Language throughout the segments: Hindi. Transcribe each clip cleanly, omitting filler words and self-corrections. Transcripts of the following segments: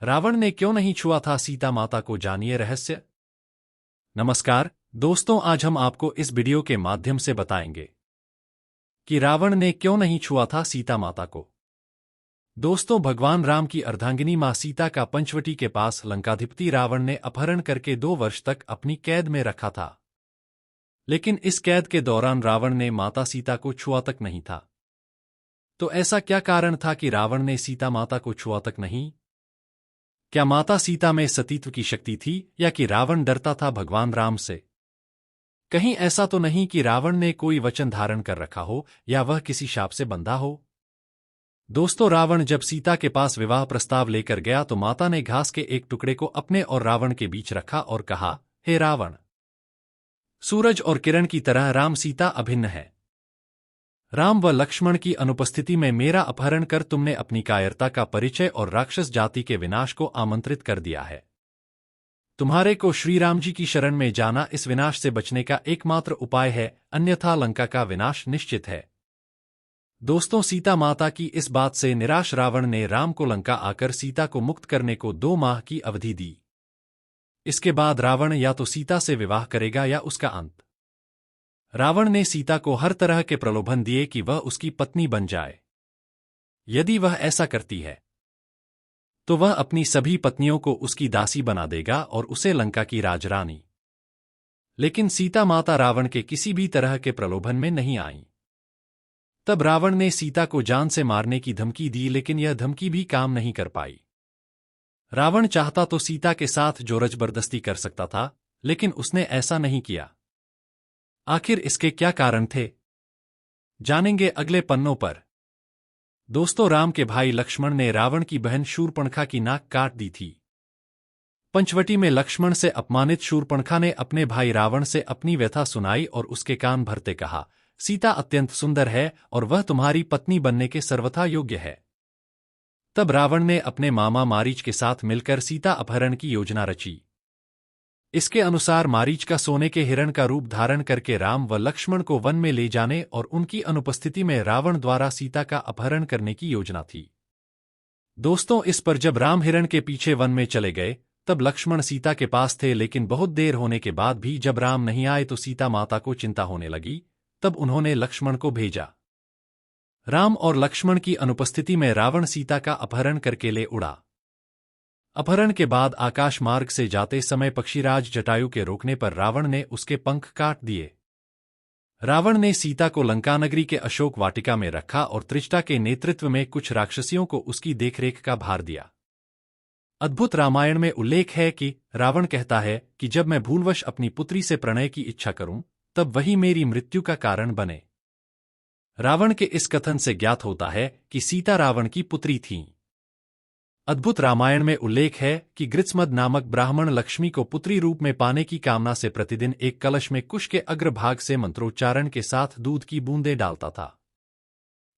रावण ने क्यों नहीं छुआ था सीता माता को, जानिए रहस्य। नमस्कार दोस्तों, आज हम आपको इस वीडियो के माध्यम से बताएंगे कि रावण ने क्यों नहीं छुआ था सीता माता को। दोस्तों, भगवान राम की अर्धांगिनी मां सीता का पंचवटी के पास लंकाधिपति रावण ने अपहरण करके 2 वर्ष तक अपनी कैद में रखा था। लेकिन इस कैद के दौरान रावण ने माता सीता को छुआ तक नहीं था। तो ऐसा क्या कारण था कि रावण ने सीता माता को छुआ तक नहीं? क्या माता सीता में सतीत्व की शक्ति थी या कि रावण डरता था भगवान राम से? कहीं ऐसा तो नहीं कि रावण ने कोई वचन धारण कर रखा हो या वह किसी शाप से बंधा हो? दोस्तों, रावण जब सीता के पास विवाह प्रस्ताव लेकर गया तो माता ने घास के एक टुकड़े को अपने और रावण के बीच रखा और कहा, हे रावण, सूरज और किरण की तरह राम सीता अभिन्न है। राम व लक्ष्मण की अनुपस्थिति में मेरा अपहरण कर तुमने अपनी कायरता का परिचय और राक्षस जाति के विनाश को आमंत्रित कर दिया है। तुम्हारे को श्री राम जी की शरण में जाना इस विनाश से बचने का एकमात्र उपाय है, अन्यथा लंका का विनाश निश्चित है। दोस्तों, सीता माता की इस बात से निराश रावण ने राम को लंका आकर सीता को मुक्त करने को 2 माह की अवधि दी। इसके बाद रावण या तो सीता से विवाह करेगा या उसका अंत। रावण ने सीता को हर तरह के प्रलोभन दिए कि वह उसकी पत्नी बन जाए। यदि वह ऐसा करती है तो वह अपनी सभी पत्नियों को उसकी दासी बना देगा और उसे लंका की राजरानी। लेकिन सीता माता रावण के किसी भी तरह के प्रलोभन में नहीं आईं। तब रावण ने सीता को जान से मारने की धमकी दी, लेकिन यह धमकी भी काम नहीं कर पाई। रावण चाहता तो सीता के साथ जोर जबरदस्ती कर सकता था, लेकिन उसने ऐसा नहीं किया। आखिर इसके क्या कारण थे, जानेंगे अगले पन्नों पर। दोस्तों, राम के भाई लक्ष्मण ने रावण की बहन शूर्पणखा की नाक काट दी थी। पंचवटी में लक्ष्मण से अपमानित शूर्पणखा ने अपने भाई रावण से अपनी व्यथा सुनाई और उसके कान भरते कहा, सीता अत्यंत सुंदर है और वह तुम्हारी पत्नी बनने के सर्वथा योग्य है। तब रावण ने अपने मामा मारीच के साथ मिलकर सीता अपहरण की योजना रची। इसके अनुसार मारीच का सोने के हिरण का रूप धारण करके राम व लक्ष्मण को वन में ले जाने और उनकी अनुपस्थिति में रावण द्वारा सीता का अपहरण करने की योजना थी। दोस्तों, इस पर जब राम हिरण के पीछे वन में चले गए तब लक्ष्मण सीता के पास थे, लेकिन बहुत देर होने के बाद भी जब राम नहीं आए तो सीता माता को चिंता होने लगी। तब उन्होंने लक्ष्मण को भेजा। राम और लक्ष्मण की अनुपस्थिति में रावण सीता का अपहरण करके ले उड़ा। अपहरण के बाद आकाश मार्ग से जाते समय पक्षीराज जटायु के रोकने पर रावण ने उसके पंख काट दिए। रावण ने सीता को लंकानगरी के अशोक वाटिका में रखा और त्रिष्टा के नेतृत्व में कुछ राक्षसियों को उसकी देखरेख का भार दिया। अद्भुत रामायण में उल्लेख है कि रावण कहता है कि जब मैं भूलवश अपनी पुत्री से प्रणय की इच्छा करूं तब वही मेरी मृत्यु का कारण बने। रावण के इस कथन से ज्ञात होता है कि सीता रावण की पुत्री थीं। अद्भुत रामायण में उल्लेख है कि गृत्समद नामक ब्राह्मण लक्ष्मी को पुत्री रूप में पाने की कामना से प्रतिदिन एक कलश में कुश के अग्रभाग से मंत्रोच्चारण के साथ दूध की बूंदें डालता था।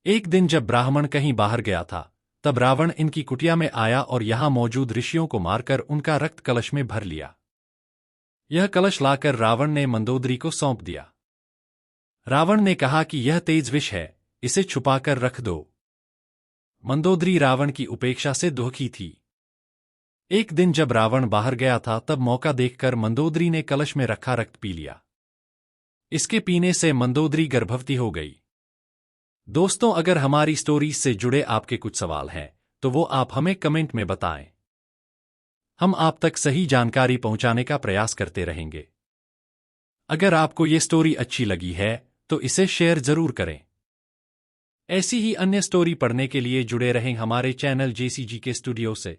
एक दिन जब ब्राह्मण कहीं बाहर गया था तब रावण इनकी कुटिया में आया और यहां मौजूद ऋषियों को मारकर उनका रक्त कलश में भर लिया। यह कलश लाकर रावण ने मंदोदरी को सौंप दिया। रावण ने कहा कि यह तेज विष है, इसे छुपाकर रख दो। मंदोदरी रावण की उपेक्षा से दुखी थी। एक दिन जब रावण बाहर गया था तब मौका देखकर मंदोदरी ने कलश में रखा रक्त पी लिया। इसके पीने से मंदोदरी गर्भवती हो गई। दोस्तों, अगर हमारी स्टोरीज से जुड़े आपके कुछ सवाल हैं तो वो आप हमें कमेंट में बताएं। हम आप तक सही जानकारी पहुंचाने का प्रयास करते रहेंगे। अगर आपको ये स्टोरी अच्छी लगी है तो इसे शेयर जरूर करें। ऐसी ही अन्य स्टोरी पढ़ने के लिए जुड़े रहें हमारे चैनल JCGK स्टूडियो से।